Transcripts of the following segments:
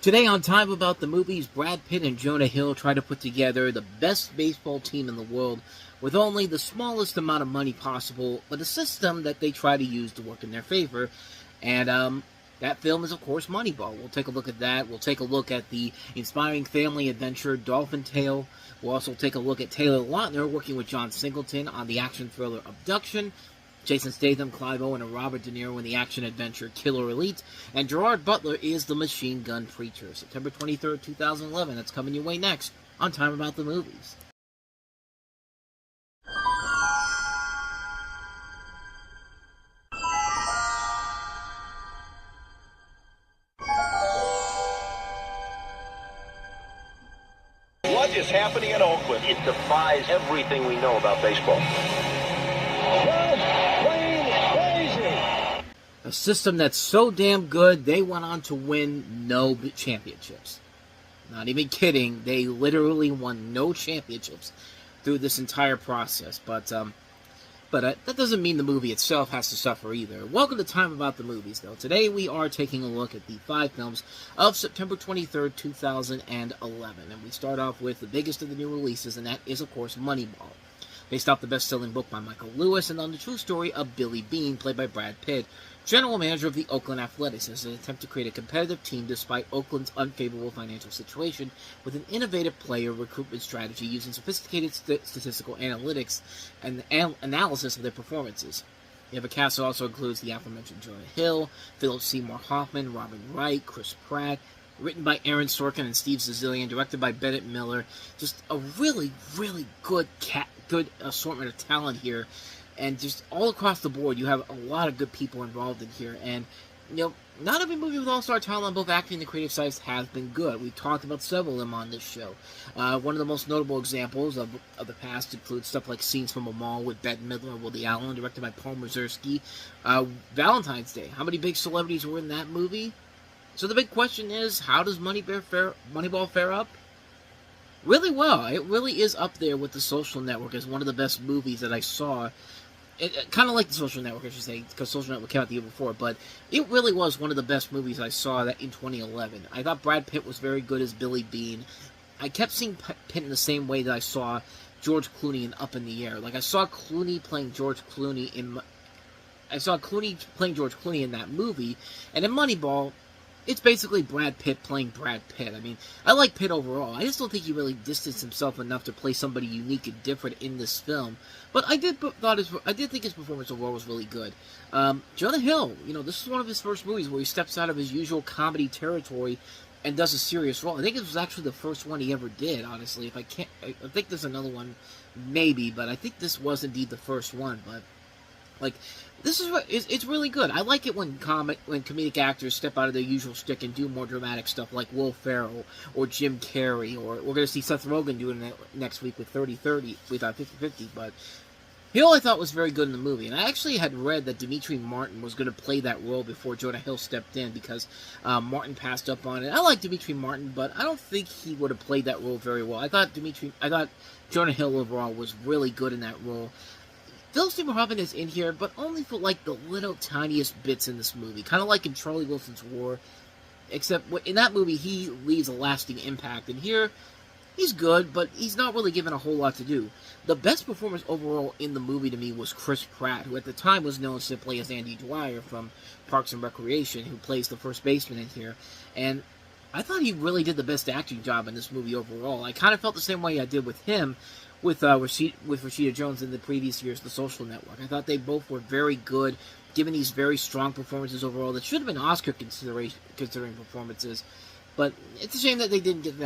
Today on Time About the Movies, Brad Pitt and Jonah Hill try to put together the best baseball team in the world with only the smallest amount of money possible, but a system that they try to use to work in their favor. And that film is, of course, Moneyball. We'll take a look at that. We'll take a look at the inspiring family adventure, Dolphin Tale. We'll also take a look at Taylor Lautner working with John Singleton on the action thriller Abduction. Jason Statham, Clive Owen, and Robert De Niro in the action-adventure Killer Elite. And Gerard Butler is the Machine Gun Preacher. September 23rd, 2011. That's coming your way next on Time About the Movies. What is happening in Oakland? It defies everything we know about baseball. A system that's so damn good, they went on to win no championships. Not even kidding. They literally won no championships through this entire process. But that doesn't mean the movie itself has to suffer either. Welcome to Time About the Movies, though. Today we are taking a look at the 5 films of September 23rd, 2011. And we start off with the biggest of the new releases, and that is, of course, Moneyball. Based off the best-selling book by Michael Lewis and on the true story of Billy Beane, played by Brad Pitt, general manager of the Oakland Athletics, in an attempt to create a competitive team despite Oakland's unfavorable financial situation with an innovative player recruitment strategy using sophisticated statistical analytics and analysis of their performances. You have a cast that also includes the aforementioned Jonah Hill, Philip Seymour Hoffman, Robin Wright, Chris Pratt, written by Aaron Sorkin and Steve Zissou, directed by Bennett Miller. Just a really, really good assortment of talent here. And just all across the board, you have a lot of good people involved in here. And, not every movie with all-star talent on both acting and the creative sides has been good. We've talked about several of them on this show. One of the most notable examples of the past includes stuff like Scenes from a Mall with Bette Midler and Woody Allen, directed by Paul Mazursky. Valentine's Day. How many big celebrities were in that movie? So the big question is, how does Moneyball fare up? Really well. It really is up there with The Social Network as one of the best movies that I saw. Kind of like The Social Network, I should say, because Social Network came out the year before, but it really was one of the best movies I saw in 2011. I thought Brad Pitt was very good as Billy Beane. I kept seeing Pitt in the same way that I saw George Clooney in Up in the Air. Like, I saw Clooney playing George Clooney in that movie, and in Moneyball, it's basically Brad Pitt playing Brad Pitt. I mean, I like Pitt overall. I just don't think he really distanced himself enough to play somebody unique and different in this film. But I did think his performance overall was really good. Jonah Hill, this is one of his first movies where he steps out of his usual comedy territory and does a serious role. I think it was actually the first one he ever did, honestly. I think there's another one, maybe, but I think this was indeed the first one. But it's really good. I like it when comedic actors step out of their usual shtick and do more dramatic stuff like Will Ferrell or Jim Carrey, or we're going to see Seth Rogen doing that next week with 30-30, we thought 50-50, but Hill I thought was very good in the movie, and I actually had read that Demetri Martin was going to play that role before Jonah Hill stepped in because Martin passed up on it. I like Demetri Martin, but I don't think he would have played that role very well. I thought Jonah Hill overall was really good in that role. Philip Seymour Hoffman is in here, but only for, the little tiniest bits in this movie. Kind of like in Charlie Wilson's War, except in that movie, he leaves a lasting impact. And here, he's good, but he's not really given a whole lot to do. The best performance overall in the movie to me was Chris Pratt, who at the time was known simply as Andy Dwyer from Parks and Recreation, who plays the first baseman in here. And I thought he really did the best acting job in this movie overall. I kind of felt the same way I did with him, with Rashida Jones in the previous year's The Social Network. I thought they both were very good, given these very strong performances overall that should have been Oscar considering performances. But it's a shame that they didn't get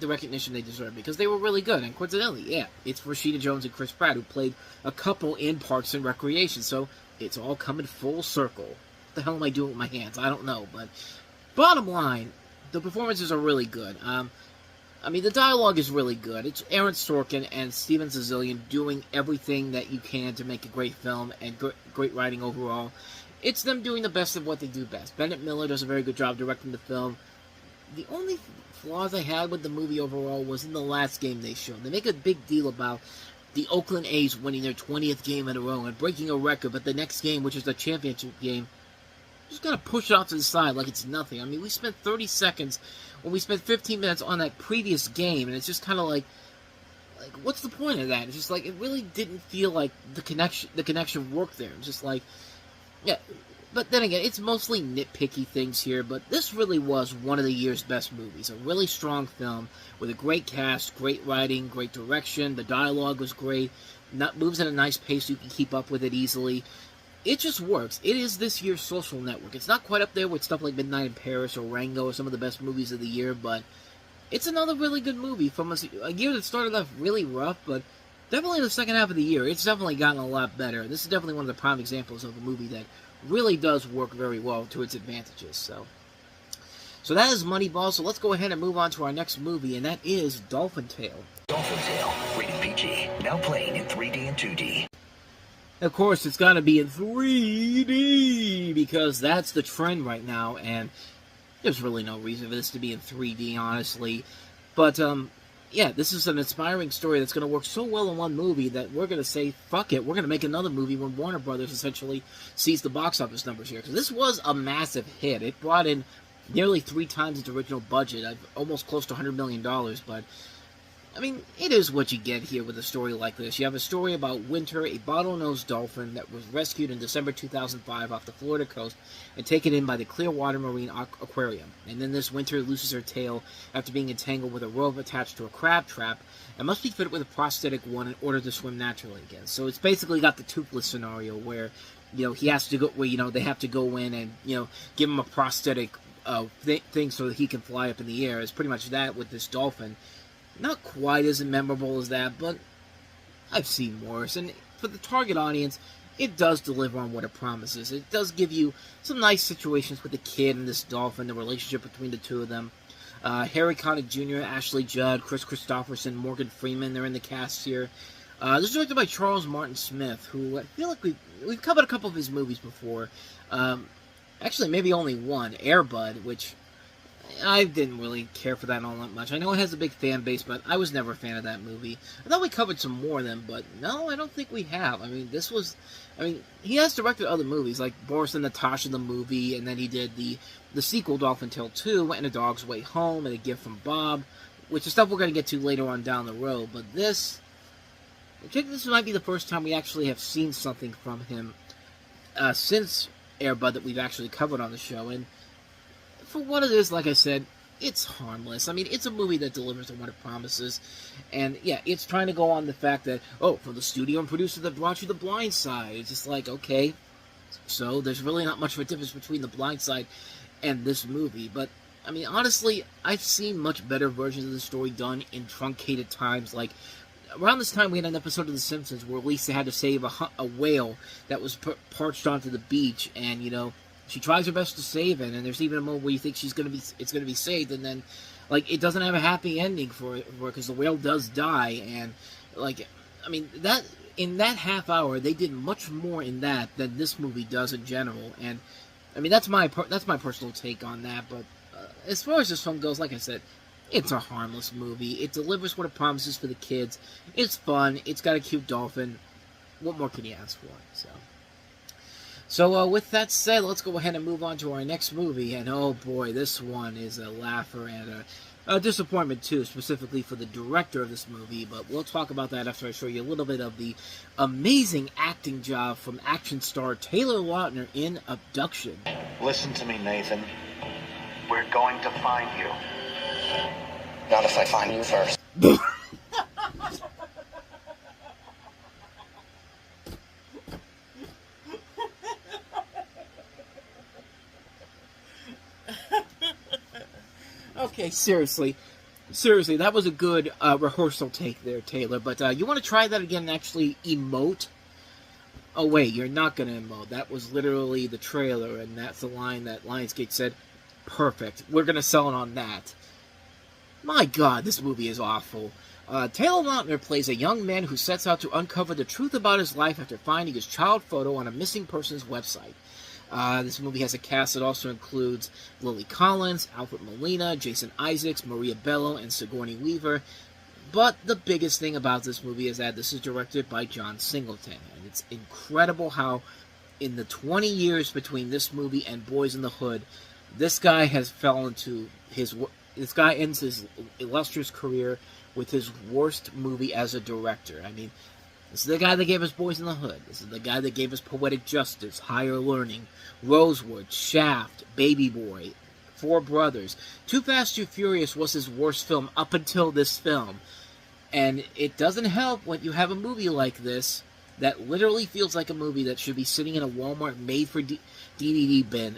the recognition they deserved, because they were really good. And coincidentally, it's Rashida Jones and Chris Pratt, who played a couple in Parks and Recreation. So it's all coming full circle. What the hell am I doing with my hands? I don't know. But bottom line, the performances are really good. The dialogue is really good. It's Aaron Sorkin and Steven Zissou doing everything that you can to make a great film and great writing overall. It's them doing the best of what they do best. Bennett Miller does a very good job directing the film. The only flaws I had with the movie overall was in the last game they showed. They make a big deal about the Oakland A's winning their 20th game in a row and breaking a record, but the next game, which is the championship game, just gotta push it off to the side like it's nothing. I mean, we spent 30 seconds when we spent 15 minutes on that previous game, and it's just kind of like, what's the point of that? It's just like, it really didn't feel like the connection worked there. It's just like, yeah. But then again, it's mostly nitpicky things here, but this really was one of the year's best movies. A really strong film with a great cast, great writing, great direction. The dialogue was great. Moves at a nice pace so you can keep up with it easily. It just works. It is this year's Social Network. It's not quite up there with stuff like Midnight in Paris or Rango or some of the best movies of the year, but it's another really good movie from a year that started off really rough, but definitely in the second half of the year, it's definitely gotten a lot better. This is definitely one of the prime examples of a movie that really does work very well to its advantages. So that is Moneyball. So let's go ahead and move on to our next movie, and that is Dolphin Tale. Dolphin Tale, rated PG, now playing in 3D and 2D. Of course, it's got to be in 3D, because that's the trend right now, and there's really no reason for this to be in 3D, honestly. But, yeah, this is an inspiring story that's going to work so well in one movie that we're going to say, fuck it, we're going to make another movie when Warner Brothers essentially sees the box office numbers here. Because this was a massive hit. It brought in nearly 3 times its original budget, almost close to $100 million, but I mean, it is what you get here with a story like this. You have a story about Winter, a bottlenose dolphin that was rescued in December 2005 off the Florida coast and taken in by the Clearwater Marine Aquarium. And then this Winter loses her tail after being entangled with a rope attached to a crab trap and must be fitted with a prosthetic one in order to swim naturally again. So it's basically got the Toothless scenario where, he has to go, where, they have to go in and, give him a prosthetic thing so that he can fly up in the air. It's pretty much that with this dolphin. Not quite as memorable as that, but I've seen worse. And for the target audience, it does deliver on what it promises. It does give you some nice situations with the kid and this dolphin, the relationship between the two of them. Harry Connick Jr., Ashley Judd, Chris Christopherson, Morgan Freeman, they're in the cast here. This is directed by Charles Martin Smith, who I feel like we've covered a couple of his movies before. Actually, maybe only one, Air Bud, which I didn't really care for that all that much. I know it has a big fan base, but I was never a fan of that movie. I thought we covered some more of them, but no, I don't think we have. I mean, he has directed other movies, like Boris and Natasha the movie, and then he did the sequel, Dolphin Tale 2, and A Dog's Way Home, and A Gift from Bob, which is stuff we're going to get to later on down the road. But this might be the first time we actually have seen something from him since Air Bud that we've actually covered on the show, and for what it is, like I said, it's harmless. I mean, it's a movie that delivers on what it promises. And, yeah, it's trying to go on the fact that, from the studio and producer that brought you The Blind Side. It's just like, okay, so there's really not much of a difference between The Blind Side and this movie. But, I mean, honestly, I've seen much better versions of the story done in truncated times. Like, around this time, we had an episode of The Simpsons where Lisa had to save a whale that was parched onto the beach, and, she tries her best to save it, and there's even a moment where you think it's gonna be saved, and then, like, it doesn't have a happy ending for it because the whale does die, and, like, I mean, that in that half hour, they did much more in that than this movie does in general, and, I mean, that's my personal take on that, but as far as this film goes, like I said, it's a harmless movie. It delivers what it promises for the kids. It's fun. It's got a cute dolphin. What more can you ask for? So, with that said, let's go ahead and move on to our next movie. And, oh boy, this one is a laugher and a disappointment, too, specifically for the director of this movie. But we'll talk about that after I show you a little bit of the amazing acting job from action star Taylor Lautner in Abduction. Listen to me, Nathan. We're going to find you. Not if I find you first. Okay, seriously, that was a good rehearsal take there, Taylor, but you want to try that again and actually emote? Oh, wait, you're not going to emote. That was literally the trailer, and that's the line that Lionsgate said, perfect, we're going to sell it on that. My God, this movie is awful. Taylor Lautner plays a young man who sets out to uncover the truth about his life after finding his child photo on a missing persons website. This movie has a cast that also includes Lily Collins, Alfred Molina, Jason Isaacs, Maria Bello, and Sigourney Weaver. But the biggest thing about this movie is that this is directed by John Singleton. And it's incredible how in the 20 years between this movie and Boys in the Hood, this guy has fallen to this guy ends his illustrious career with his worst movie as a director. I mean, this is the guy that gave us Boys in the Hood. This is the guy that gave us Poetic Justice, Higher Learning, Rosewood, Shaft, Baby Boy, Four Brothers. Too Fast, Too Furious was his worst film up until this film. And it doesn't help when you have a movie like this that literally feels like a movie that should be sitting in a Walmart made-for-DVD bin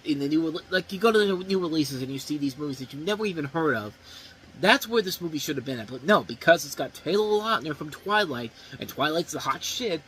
in the new, like you go to the new releases and you see these movies that you never even heard of. That's where this movie should have been at. But no, because it's got Taylor Lautner from Twilight, and Twilight's the hot shit,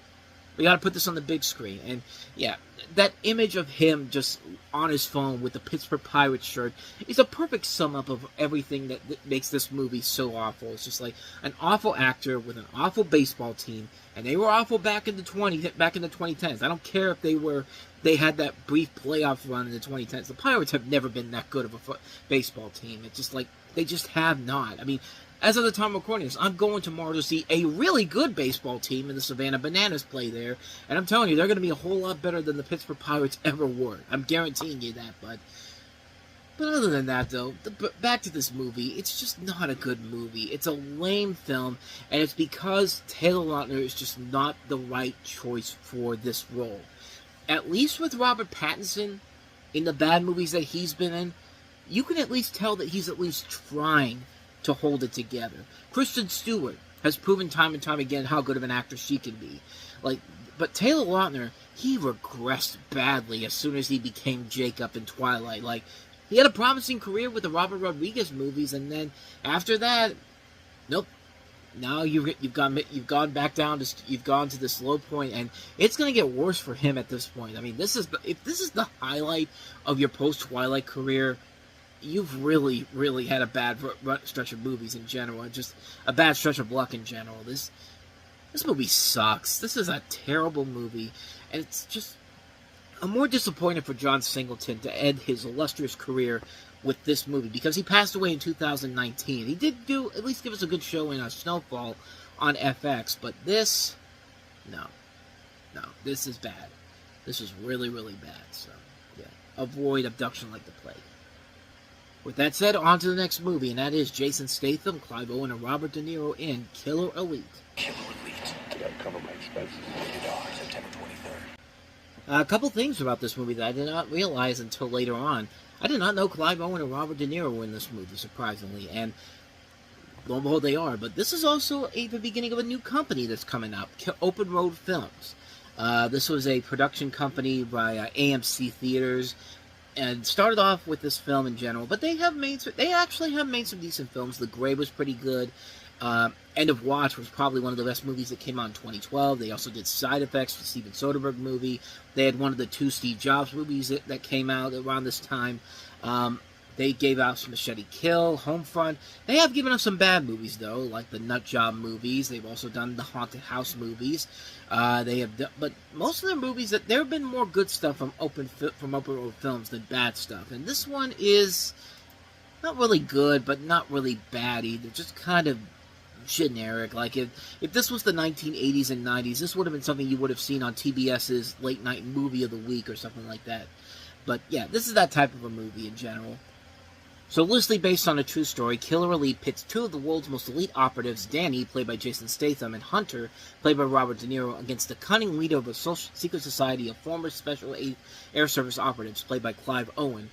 we gotta put this on the big screen. And yeah, that image of him just on his phone with the Pittsburgh Pirates shirt is a perfect sum up of everything that makes this movie so awful. It's just like an awful actor with an awful baseball team, and they were awful back in the 2010s. I don't care if they had that brief playoff run in the 2010s. The Pirates have never been that good of a baseball team. It's just like they just have not. I mean, as of the time of recording this, I'm going tomorrow to see a really good baseball team in the Savannah Bananas play there. And I'm telling you, they're going to be a whole lot better than the Pittsburgh Pirates ever were. I'm guaranteeing you that. But other than that, though, back to this movie, it's just not a good movie. It's a lame film, and it's because Taylor Lautner is just not the right choice for this role. At least with Robert Pattinson, in the bad movies that he's been in, you can at least tell that he's at least trying to hold it together. Kristen Stewart has proven time and time again how good of an actor she can be. But Taylor Lautner, he regressed badly as soon as he became Jacob in Twilight. He had a promising career with the Robert Rodriguez movies, and then after that, nope. Now you've gone back down to you've gone to this low point, and it's going to get worse for him at this point. I mean, if this is the highlight of your post-Twilight career, you've really, really had a bad stretch of movies in general, and just a bad stretch of luck in general. This movie sucks. This is a terrible movie, and it's just, I'm more disappointed for John Singleton to end his illustrious career with this movie, because he passed away in 2019. He did at least give us a good show in Snowfall on FX, but this, no, this is bad. This is really, really bad. So, yeah, avoid Abduction Like the Plague. With that said, on to the next movie, and that is Jason Statham, Clive Owen, and Robert De Niro in Killer Elite. Killer Elite. I gotta cover my expenses. Rated R, September 23rd. A couple things about this movie that I did not realize until later on. I did not know Clive Owen and Robert De Niro were in this movie, surprisingly, and lo and behold, they are. But this is also the beginning of a new company that's coming up, Open Road Films. This was a production company by AMC Theaters, and started off with this film in general. But they actually have made some decent films. The Grey was pretty good. End of Watch was probably one of the best movies that came out in 2012. They also did Side Effects, the Steven Soderbergh movie. They had one of the two Steve Jobs movies that came out around this time. They gave out some Machete Kill, Homefront. They have given us some bad movies, though, like the Nut Job movies. They've also done the Haunted House movies. But most of their movies, there have been more good stuff from Open Road Films than bad stuff. And this one is not really good, but not really bad either. Just kind of generic. Like if this was the 1980s and 90s, this would have been something you would have seen on TBS's late night movie of the week or something like that. But yeah, this is that type of a movie in general. So loosely based on a true story, Killer Elite pits two of the world's most elite operatives, Danny, played by Jason Statham, and Hunter, played by Robert De Niro, against the cunning leader of a secret society of former Special Air Service operatives, played by Clive Owen.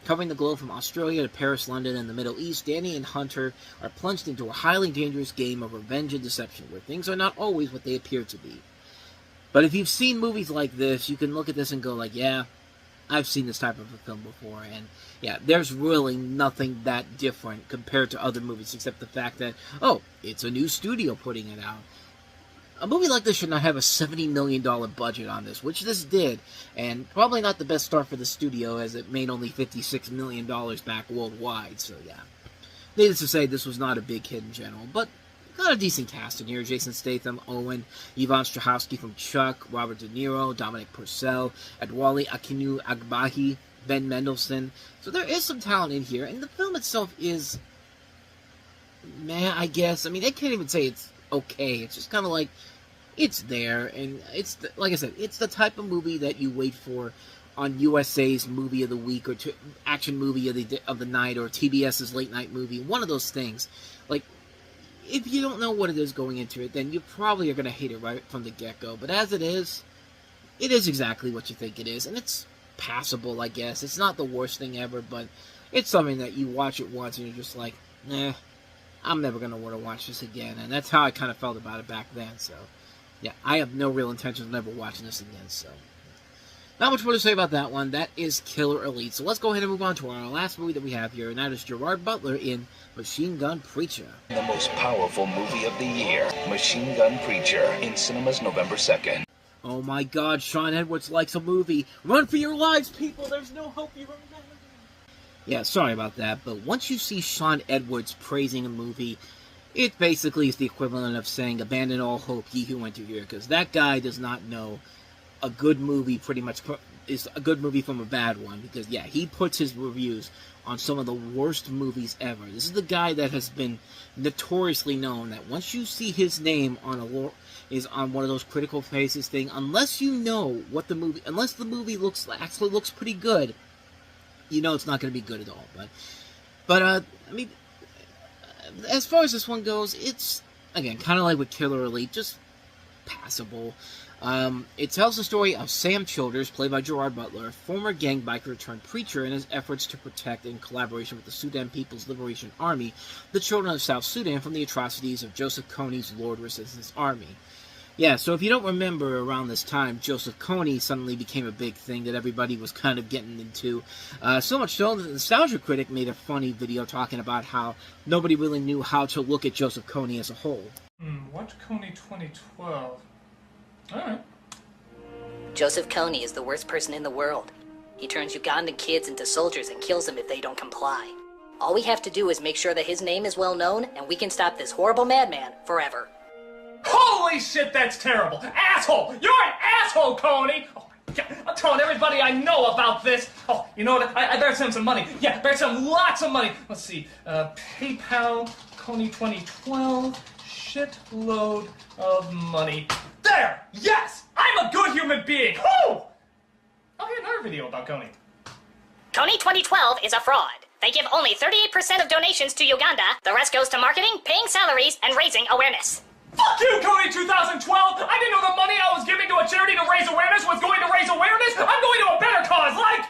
Covering the globe from Australia to Paris, London, and the Middle East, Danny and Hunter are plunged into a highly dangerous game of revenge and deception, where things are not always what they appear to be. But if you've seen movies like this, you can look at this and go like, yeah, I've seen this type of a film before, and yeah, there's really nothing that different compared to other movies, except the fact that, oh, it's a new studio putting it out. A movie like this should not have a $70 million budget on this, which this did, and probably not the best start for the studio, as it made only $56 million back worldwide, so yeah. Needless to say, this was not a big hit in general, but got a decent cast in here. Jason Statham, Owen, Yvonne Strahovski from Chuck, Robert De Niro, Dominic Purcell, Adwale Akinu Agbahi, Ben Mendelsohn. So there is some talent in here, and the film itself is meh, I guess. I mean, I can't even say it's okay. It's just kind of like, it's there, and like I said, it's the type of movie that you wait for on USA's Movie of the Week or Action Movie of the Night or TBS's Late Night Movie. One of those things. Like, if you don't know what it is going into it, then you probably are going to hate it right from the get-go. But as it is exactly what you think it is, and it's passable, I guess. It's not the worst thing ever, but it's something that you watch it once and you're just like, I'm never going to want to watch this again. And that's how I kind of felt about it back then, so yeah, I have no real intention of never watching this again, so not much more to say about that one. That is Killer Elite. So let's go ahead and move on to our last movie that we have here, and that is Gerard Butler in Machine Gun Preacher. The most powerful movie of the year, Machine Gun Preacher, in cinemas November 2nd. Oh my god, Sean Edwards likes a movie. Run for your lives, people! There's no hope, you remember? Yeah, sorry about that, but once you see Sean Edwards praising a movie, it basically is the equivalent of saying, abandon all hope, ye who enter here, because that guy does not know a good movie pretty much is a good movie from a bad one, because yeah, he puts his reviews on some of the worst movies ever. This is the guy that has been notoriously known that once you see his name on on one of those critical faces thing, unless you know what the movie, unless the movie actually looks pretty good, you know it's not going to be good at all. But I mean, as far as this one goes, it's again kind of like with Killer Elite, just passable. It tells the story of Sam Childers, played by Gerard Butler, former gang biker turned preacher, in his efforts to protect, in collaboration with the Sudan People's Liberation Army, the children of South Sudan from the atrocities of Joseph Kony's Lord Resistance Army. Yeah, so if you don't remember, around this time, Joseph Kony suddenly became a big thing that everybody was kind of getting into. So much so that the Nostalgia Critic made a funny video talking about how nobody really knew how to look at Joseph Kony as a whole. Watch Kony 2012. Alright. Joseph Kony is the worst person in the world. He turns Ugandan kids into soldiers and kills them if they don't comply. All we have to do is make sure that his name is well known, and we can stop this horrible madman forever. Holy shit, that's terrible! Asshole! You're an asshole, Kony! Oh my god, I'm telling everybody I know about this! Oh, you know what? I better send some money. Yeah, better send lots of money. Let's see. PayPal, Kony 2012, shitload of money. There! Yes! I'm a good human being! Whoo! I'll get another video about Kony. Kony 2012 is a fraud. They give only 38% of donations to Uganda. The rest goes to marketing, paying salaries, and raising awareness. Fuck you, Kony 2012! I didn't know the money I was giving to a charity to raise awareness was going to raise awareness! I'm going to a better cause, like...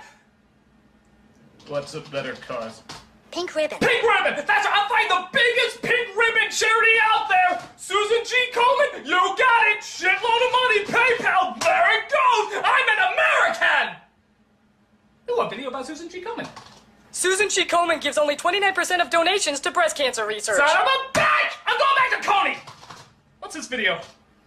What's a better cause? Pink ribbon. Pink ribbon! That's I'll find the biggest pink ribbon charity out there! Susan G. Komen, you got it! Shitload of money, PayPal, there it goes! I'm an American! Ooh, a video about Susan G. Komen. Susan G. Komen gives only 29% of donations to breast cancer research. Son of a bitch! I'm going back to Kony! What's this video?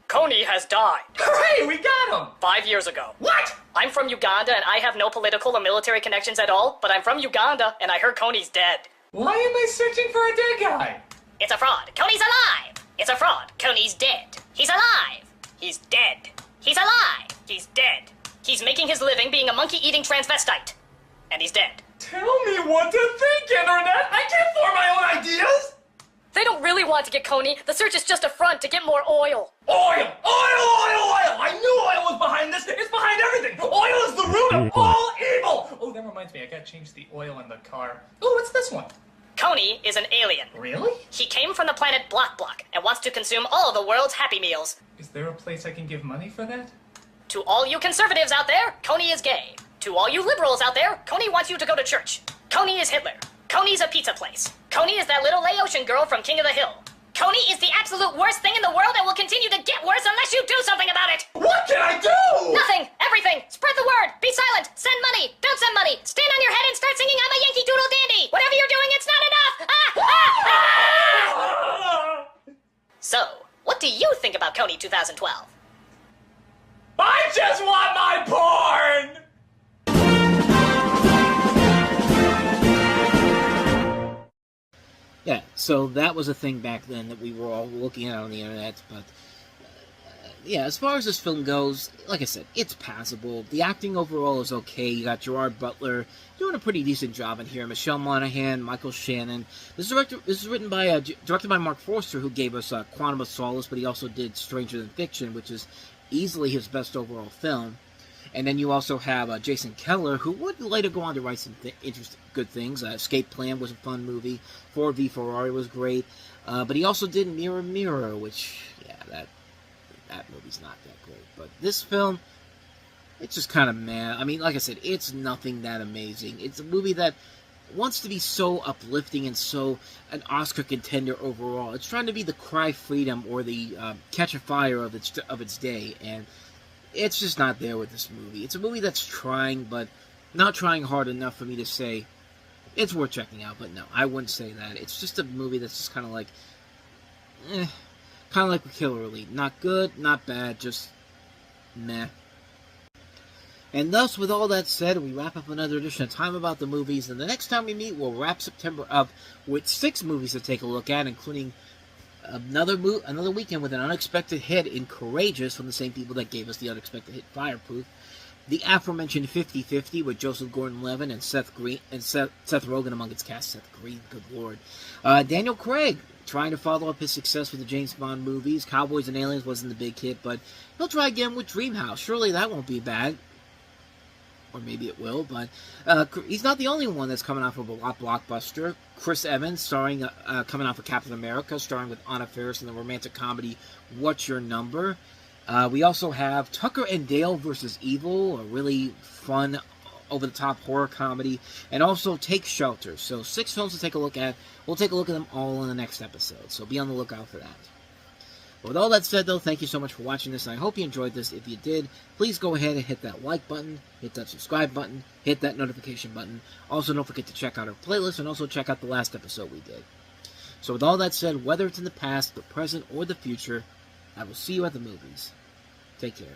Kony has died. Hooray, we got him! 5 years ago. What? I'm from Uganda and I have no political or military connections at all, but I'm from Uganda and I heard Kony's dead. Why am I searching for a dead guy? It's a fraud. Kony's alive. It's a fraud. Kony's dead. He's alive. He's dead. He's alive. He's dead. He's making his living being a monkey-eating transvestite. And he's dead. Tell me what to think, Internet! I can't form my own ideas! They don't really want to get Kony. The search is just a front to get more oil. Oil! Oil! Oil! Oil! I knew oil was behind this! It's behind everything! Oil is the root of all evil! Oh, that reminds me, I gotta change the oil in the car. Oh, what's this one? Kony is an alien. Really? He came from the planet Block and wants to consume all the world's Happy Meals. Is there a place I can give money for that? To all you conservatives out there, Kony is gay. To all you liberals out there, Kony wants you to go to church. Kony is Hitler. Kony's a pizza place. Kony is that little Laotian girl from King of the Hill. Kony is the absolute worst thing in the world and will continue to get worse unless you do something about it. What can I do? Nothing. Everything. Spread the word. Be silent. Send money. Don't send money. Stand on your head and start singing I'm a Yankee Doodle Dandy. Whatever you're doing, it's not enough. So, what do you think about Kony 2012? I just want my porn! Yeah, so that was a thing back then that we were all looking at on the internet, but yeah, as far as this film goes, like I said, it's passable. The acting overall is okay. You got Gerard Butler doing a pretty decent job in here. Michelle Monaghan, Michael Shannon. This is written by directed by Mark Forster, who gave us Quantum of Solace, but he also did Stranger Than Fiction, which is easily his best overall film. And then you also have Jason Keller, who would later go on to write some interesting, good things. Escape Plan was a fun movie. Ford v Ferrari was great. But he also did Mirror Mirror, which, yeah, that movie's not that great. But this film, it's just kind of meh. I mean, like I said, it's nothing that amazing. It's a movie that wants to be so uplifting and so an Oscar contender overall. It's trying to be the Cry Freedom or the Catch a Fire of its day, and it's just not there with this movie. It's a movie that's trying, but not trying hard enough for me to say it's worth checking out. But no, I wouldn't say that. It's just a movie that's just kind of like, kind of like Killer Elite. Not good, not bad, just meh. And thus, with all that said, we wrap up another edition of Time About the Movies. And the next time we meet, we'll wrap September up with 6 movies to take a look at, including another weekend with an unexpected hit in Courageous from the same people that gave us the unexpected hit Fireproof. The aforementioned 50-50 with Joseph Gordon-Levitt and Seth Rogen among its cast. Seth Green, good lord. Daniel Craig, trying to follow up his success with the James Bond movies. Cowboys and Aliens wasn't the big hit, but he'll try again with Dreamhouse. Surely that won't be bad. Or maybe it will, but he's not the only one that's coming off of a blockbuster. Chris Evans, coming off of Captain America, starring with Anna Faris in the romantic comedy What's Your Number? We also have Tucker and Dale vs. Evil, a really fun, over-the-top horror comedy, and also Take Shelter. So 6 films to take a look at. We'll take a look at them all in the next episode, so be on the lookout for that. With all that said, though, thank you so much for watching this, and I hope you enjoyed this. If you did, please go ahead and hit that like button, hit that subscribe button, hit that notification button. Also, don't forget to check out our playlist, and also check out the last episode we did. So with all that said, whether it's in the past, the present, or the future, I will see you at the movies. Take care.